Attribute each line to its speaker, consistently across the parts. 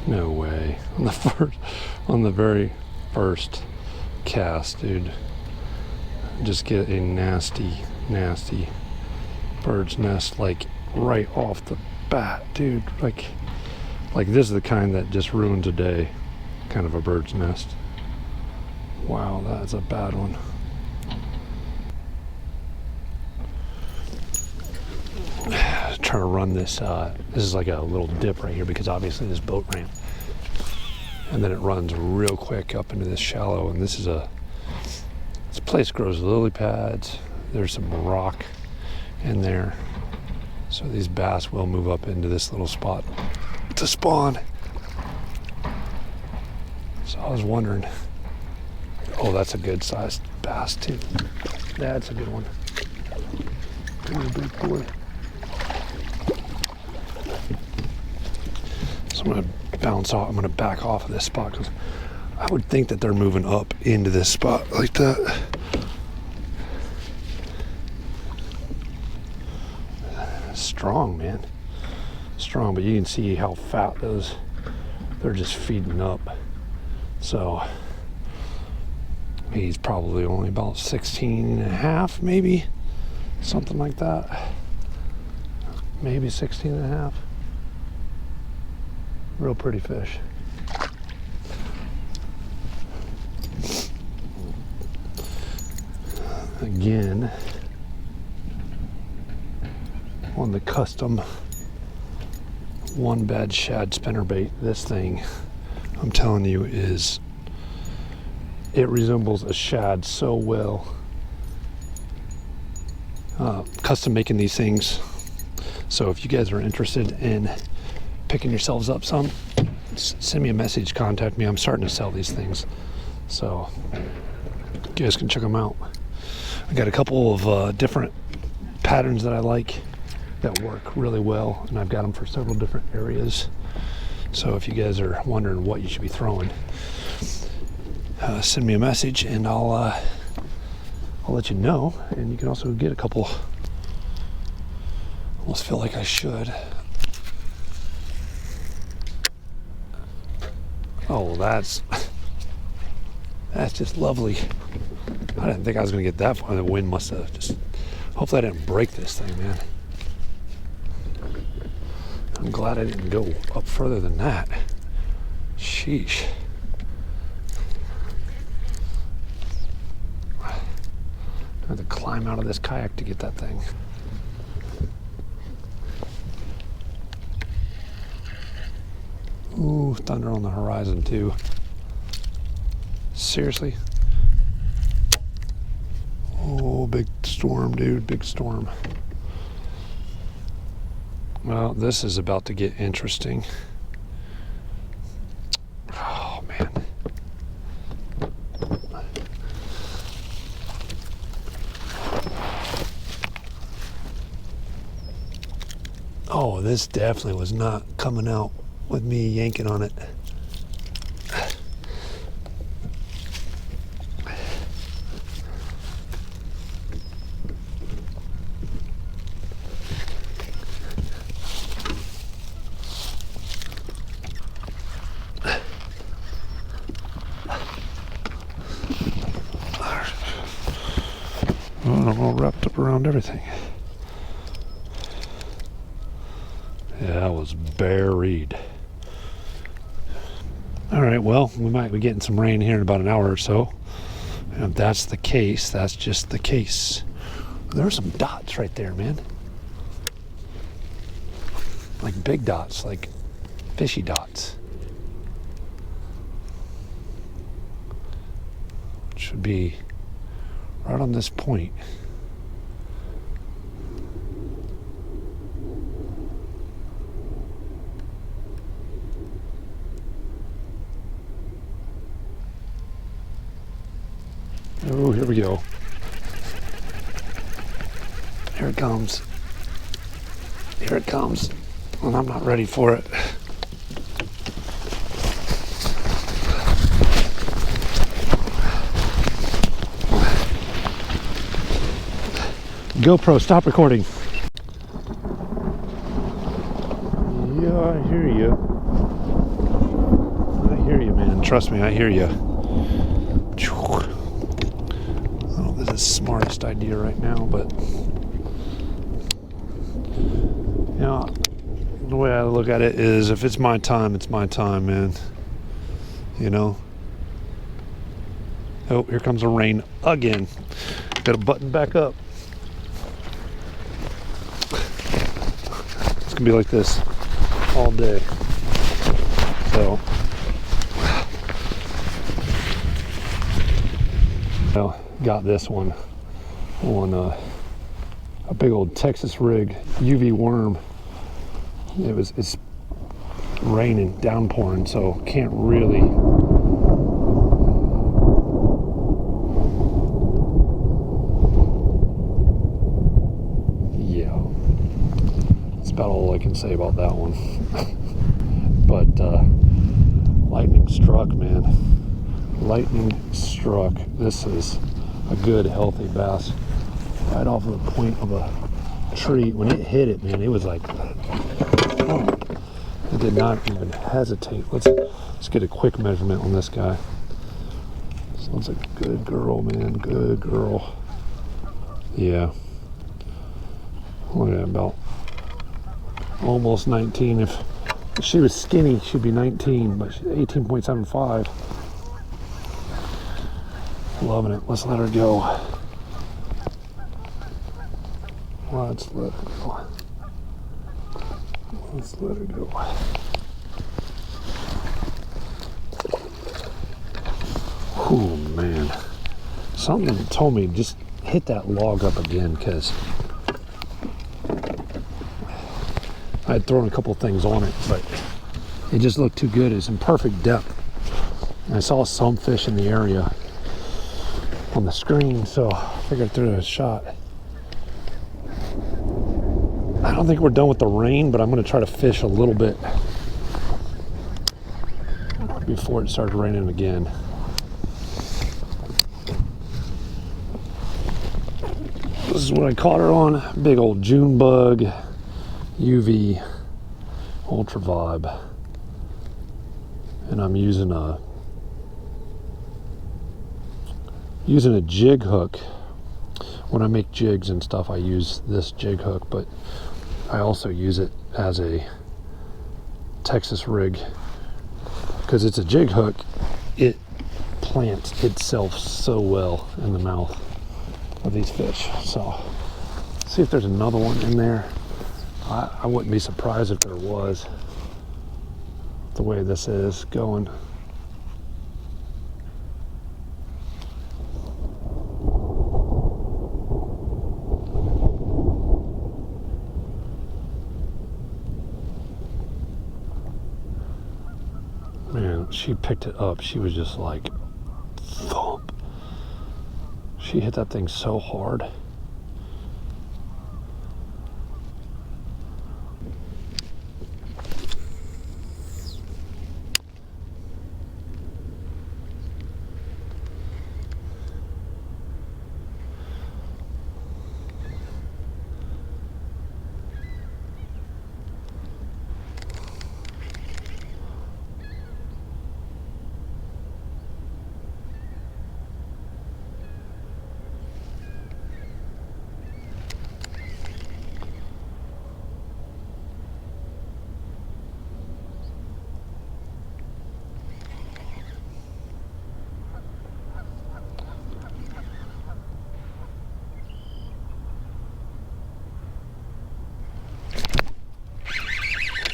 Speaker 1: No way. On the very first cast, dude. Just get a nasty bird's nest, like right off the bat, dude. Like this is the kind that just ruins a day, kind of a bird's nest. Wow, that's a bad one. Trying to run this. This is like a little dip right here because obviously this boat ramp, and then it runs real quick up into this shallow. And this place grows lily pads. There's some rock in there, so these bass will move up into this little spot to spawn. So I was wondering. Oh, that's a good sized bass too. That's a good one. Come here, big boy. So I'm going to bounce off. I'm going to back off of this spot because I would think that they're moving up into this spot like that. Strong, man. Strong, but you can see how fat they're just feeding up. So he's probably only about 16 and a half, maybe. Something like that. Maybe 16 and a half. Real pretty fish. Again, on the custom one bed shad spinnerbait, this thing, I'm telling you, it resembles a shad so well. Custom making these things. So if you guys are interested in picking yourselves up some, send me a message, contact me. I'm starting to sell these things, so you guys can check them out. I got a couple of different patterns that I like that work really well, and I've got them for several different areas. So if you guys are wondering what you should be throwing, send me a message and I'll let you know. And you can also get a couple. Almost feel like I should. Oh, that's just lovely. I didn't think I was going to get that far. The wind must have just... Hopefully I didn't break this thing, man. I'm glad I didn't go up further than that. Sheesh. I had to climb out of this kayak to get that thing. Ooh, thunder on the horizon too. Seriously? Oh, big storm, dude, big storm. Well, this is about to get interesting. Oh, man. Oh, this definitely was not coming out with me yanking on it. Oh, I'm all wrapped up around everything. Yeah, I was buried. All right, well, we might be getting some rain here in about an hour or so. And if that's the case, that's just the case. There's some dots right there, man. Like big dots, like fishy dots. It should be right on this point. Oh, here we go. Here it comes. Here it comes. And I'm not ready for it. GoPro, stop recording. Yeah, I hear you. hear you, man. Trust me, I hear you. I don't know if this is the smartest idea right now, but you know, the way I look at it is, if it's my time, it's my time, man. You know. Oh, here comes the rain again. Got to button back up. It's gonna be like this all day. So, well, got this one on a big old Texas rig UV worm. It's raining, downpouring, so can't really. Yeah, that's about all I can say about that one. But lightning struck, man. Lightning struck. This is a good, healthy bass. Right off of the point of a tree. When it hit it, man, it was like, oh, it did not even hesitate. Let's get a quick measurement on this guy. Sounds like a good girl, man. Good girl. Yeah. Look at that, about almost 19. If she was skinny, she'd be 19, but she's 18.75. Loving it. Let's let her go. Let's let her go. Let's let her go. Oh man. Something told me just hit that log up again, because I had thrown a couple things on it, but it just looked too good. It's in perfect depth. And I saw some fish in the area on the screen, so I figured I'd throw it a shot. I don't think we're done with the rain, but I'm going to try to fish a little bit before it starts raining again. This is what I caught her on. Big old June bug, UV, ultra vibe. And I'm using a jig hook. When I make jigs and stuff, I use this jig hook, but I also use it as a Texas rig. Because it's a jig hook, it plants itself so well in the mouth of these fish. So, see if there's another one in there. I wouldn't be surprised if there was, the way this is going. Man, she picked it up. She was just like, thump. She hit that thing so hard.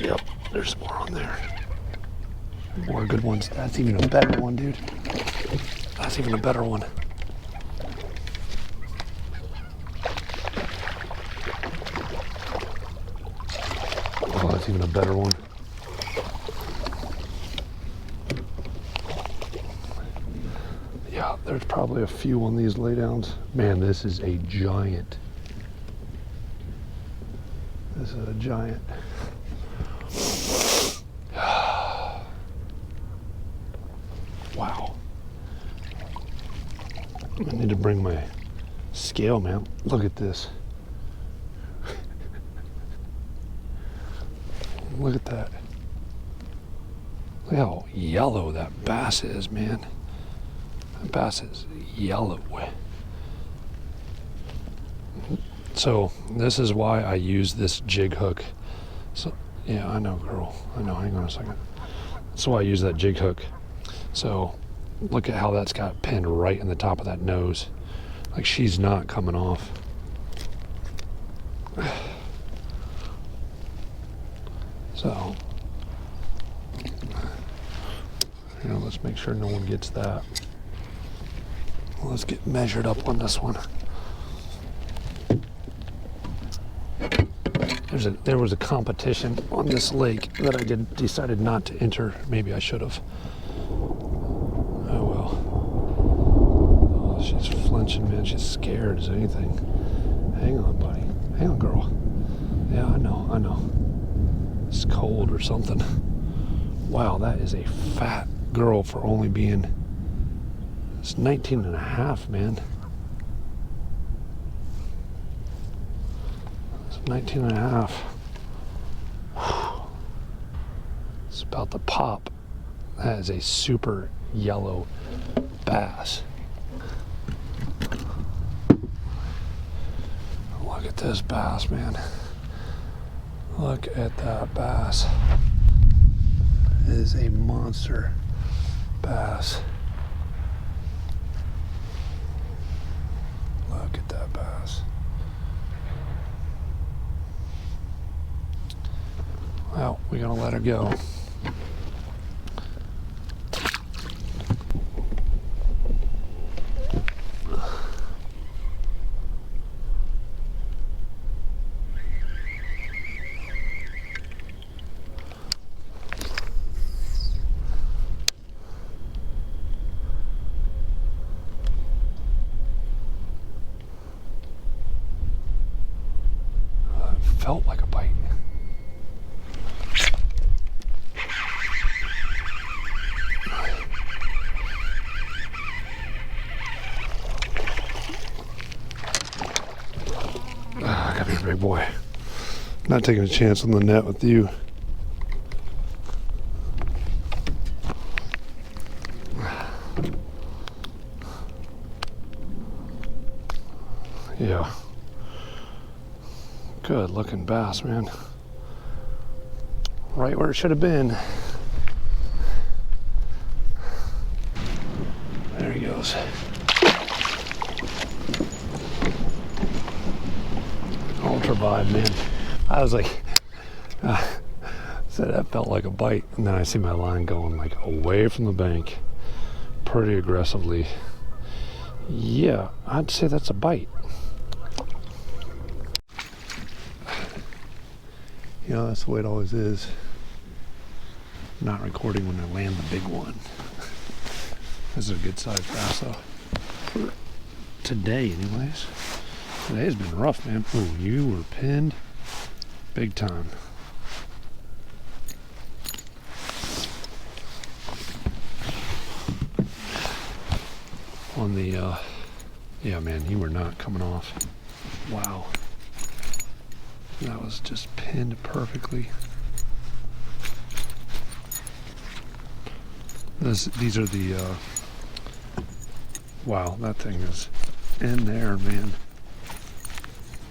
Speaker 1: Yep, there's more on there. More good ones. That's even a better one, dude. That's even a better one. Oh, that's even a better one. Yeah, there's probably a few on these laydowns. Man, this is a giant. This is a giant. Wow. I need to bring my scale, man. Look at this. Look at that. Look how yellow that bass is, man. That bass is yellow. So this is why I use this jig hook. So yeah, I know, girl. I know. Hang on a second. That's why I use that jig hook. So look at how that's got pinned right in the top of that nose. Like she's not coming off. So, you know, let's make sure no one gets that. Let's get measured up on this one. There was a competition on this lake that I decided not to enter. Maybe I should have. Oh well. Oh, she's flinching, man. She's scared as anything. Hang on, buddy. Hang on, girl. Yeah, I know. It's cold or something. Wow, that is a fat girl for only being... It's 19 and a half, man. It's 19 and a half. Whew. It's about to pop. That is a super yellow bass. Look at this bass, man. Look at that bass. It is a monster bass. Look at that bass. Well, we're gonna let her go. Felt like a bite. Gotta be a big boy. Not taking a chance on the net with you. Yeah. Good looking bass, man. Right where it should have been. There he goes. Ultra vibe, man. I was like, said that felt like a bite, and then I see my line going like away from the bank pretty aggressively. Yeah, I'd say that's a bite. You know, that's the way it always is. I'm not recording when I land the big one. This is a good sized bass though. Today anyways. Today's been rough, man. Oh, you were pinned big time. On the, yeah man, you were not coming off. Wow. That was just pinned perfectly. These are the, wow, that thing is in there, man.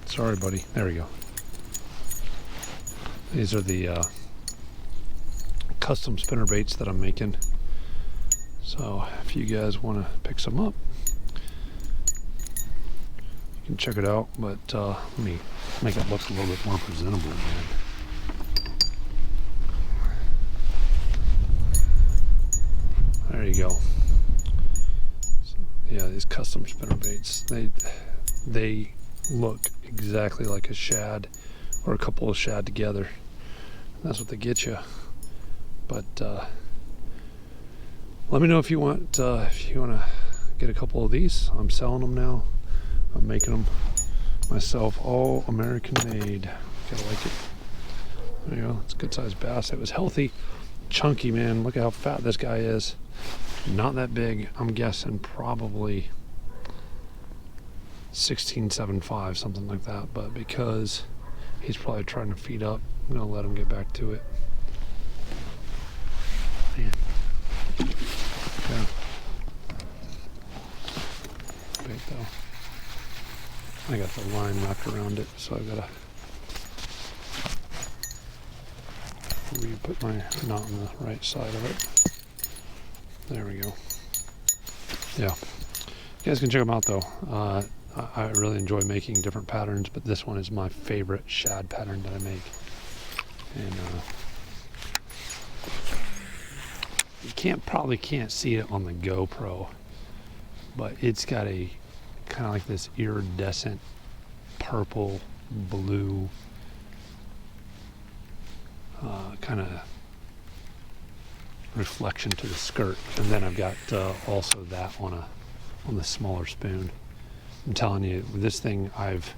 Speaker 1: Sorry, buddy. There we go. These are the custom spinner baits that I'm making. So if you guys want to pick some up, you can check it out. But let me make it look a little bit more presentable, man. There you go. So, yeah, these custom spinner baits, they look exactly like a shad or a couple of shad together. That's what they get you. But let me know if you want to get a couple of these. I'm selling them now. I'm making them myself, all American made. Gotta like it. There you go. It's a good sized bass. It was healthy, chunky, man. Look at how fat this guy is. Not that big. I'm guessing probably 16.75, something like that. But because he's probably trying to feed up, I'm gonna let him get back to it. Man, Okay. Bait though. I got the line wrapped around it, so I gotta put my knot on the right side of it. There we go. Yeah. You guys can check them out though. I really enjoy making different patterns, but this one is my favorite shad pattern that I make. And you probably can't see it on the GoPro, but it's got a kind of like this iridescent purple, blue kind of reflection to the skirt, and then I've got also that on the smaller spoon. I'm telling you, this thing I've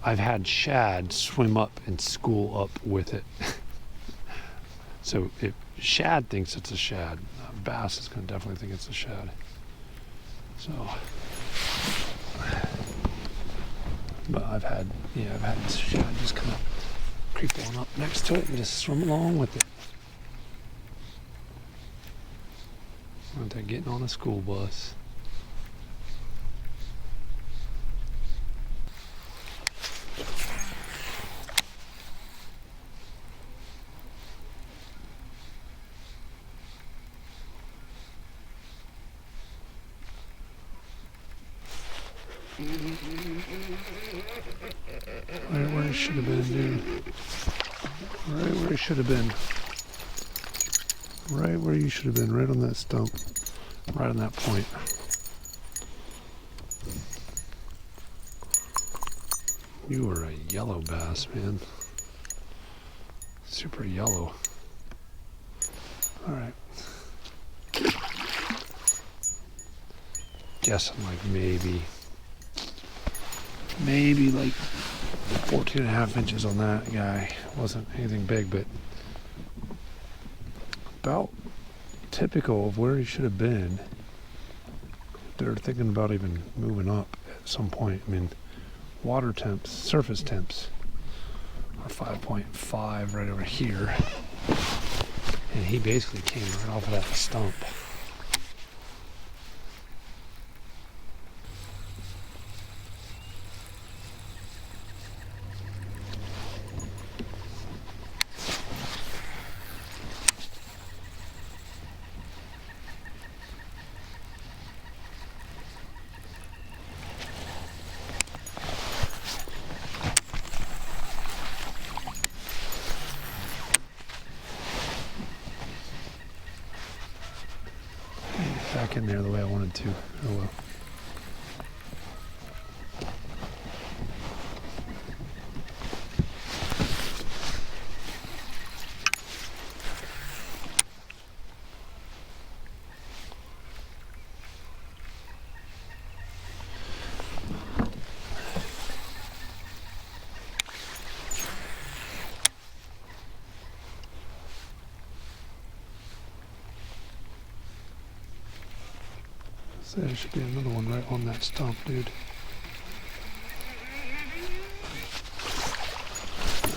Speaker 1: had shad swim up and school up with it. So if shad thinks it's a shad, bass is going to definitely think it's a shad. So, but I've had this shad just kind of creep on up next to it and just swim along with it. Aren't they getting on a school bus? Right where he should have been, dude. Right where he should have been. Right where you should have been, right on that stump. Right on that point. You were a yellow bass, man. Super yellow. Alright. Guessing like maybe like 14 and a half inches on that guy. Wasn't anything big, but about typical of where he should have been. They're thinking about even moving up at some point. I mean, water temps, surface temps are 5.5 right over here. And he basically came right off of that stump. Back in there the way I wanted to. Oh well. So there should be another one right on that stump, dude.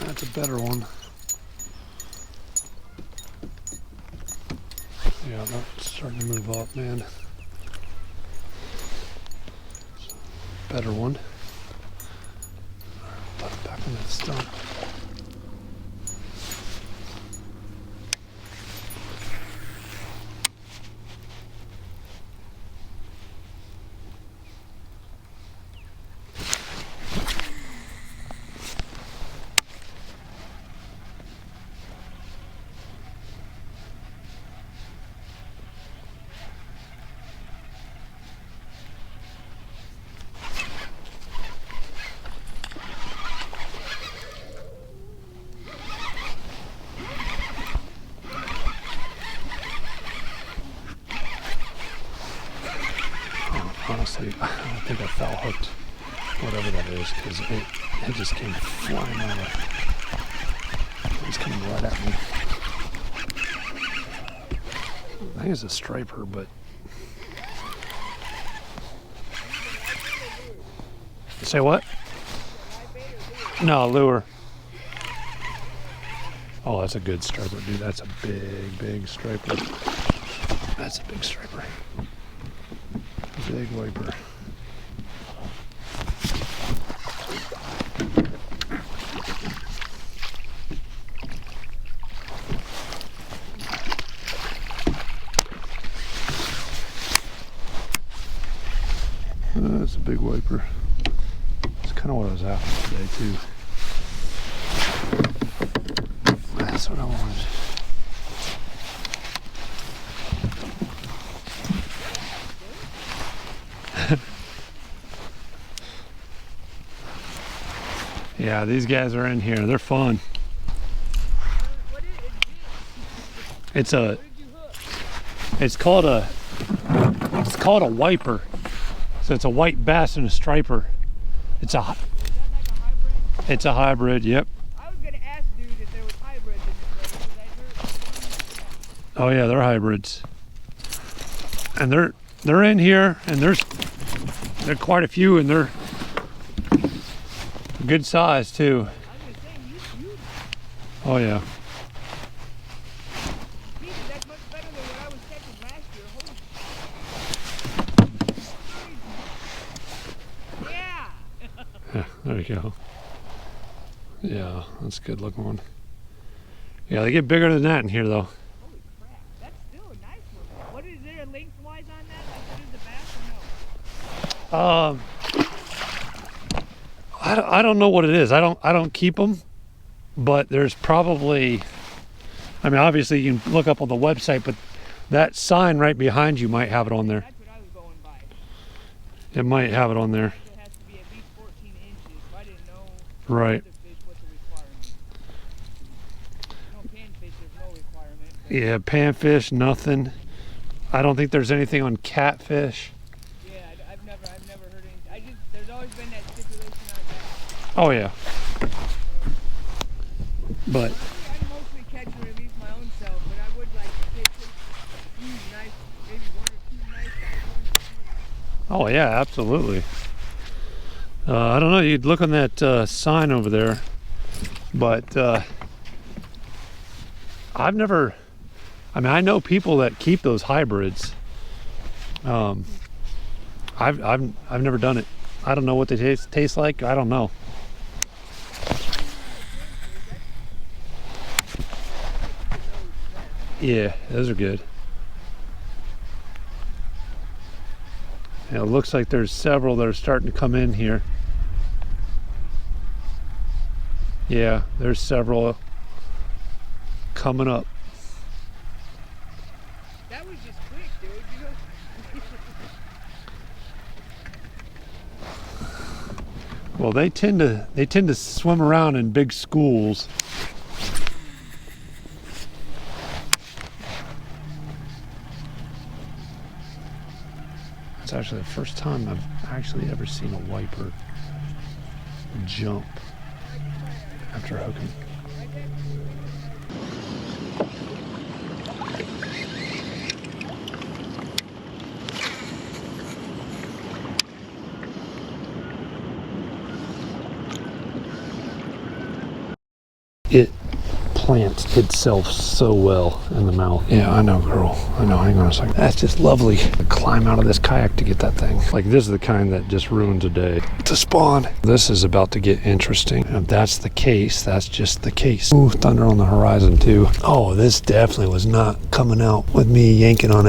Speaker 1: That's a better one. Yeah, that's starting to move up, man. Better one. Put it back on that stump. Honestly, I think I foul hooked whatever that is, because it just came flying out of it. It's coming right at me. I think it's a striper, but say what? No, lure. Oh, that's a good striper, dude. That's a big striper. That's a big striper. Big wiper. That's a big wiper. That's kind of what I was after today too. That's what I wanted. Yeah, these guys are in here. They're fun. It's called a wiper. So it's a white bass and a striper. It's a hybrid. Yep.
Speaker 2: I was gonna ask dude if there was hybrids in this place, because I heard.
Speaker 1: Oh yeah, they're hybrids. And they're in here, and there are quite a few, and they're good size too.
Speaker 2: I was gonna say, you
Speaker 1: Oh yeah.
Speaker 2: that's much better than what I was catching last year. Holy. Yeah.
Speaker 1: Yeah, there you go. Yeah, that's a good looking one. Yeah, they get bigger than that in here though.
Speaker 2: Holy crap, that's still a nice one. What is there lengthwise on that? Like what is the bass or no?
Speaker 1: I don't know what it is. I don't keep them, but there's probably, I mean, obviously you can look up on the website, but that sign right behind you might have it on there.
Speaker 2: That's what I was going by.
Speaker 1: It might have it on there.
Speaker 2: It has to be at least 14 inches. So I didn't know.
Speaker 1: Right.
Speaker 2: Other fish, what the requirement. No panfish, there's no requirement.
Speaker 1: Yeah, panfish, nothing. I don't think there's anything on catfish.
Speaker 2: Yeah, I've never heard any. There's always been that stipulation on that.
Speaker 1: Oh yeah. But
Speaker 2: I mostly catch or at least my own self, but I would like to take nice, maybe one or two nice size ones.
Speaker 1: oh yeah, absolutely. I don't know. You'd look on that sign over there, but I've never. I mean, I know people that keep those hybrids. I've never done it. I don't know what they taste like. I don't know. Yeah, those are good. Yeah, it looks like there's several that are starting to come in here. Yeah, there's several coming up.
Speaker 2: That was just quick, dude. You know?
Speaker 1: Well, they tend to swim around in big schools. It's actually the first time I've actually ever seen a wiper jump after hooking. It plants itself so well in the mouth. Yeah, I know, girl. I know. Hang on a second. That's just lovely. To climb out of this kayak to get that thing. Like, this is the kind that just ruins a day to spawn. This is about to get interesting. If that's the case, that's just the case. Ooh, thunder on the horizon too. Oh, this definitely was not coming out with me yanking on it.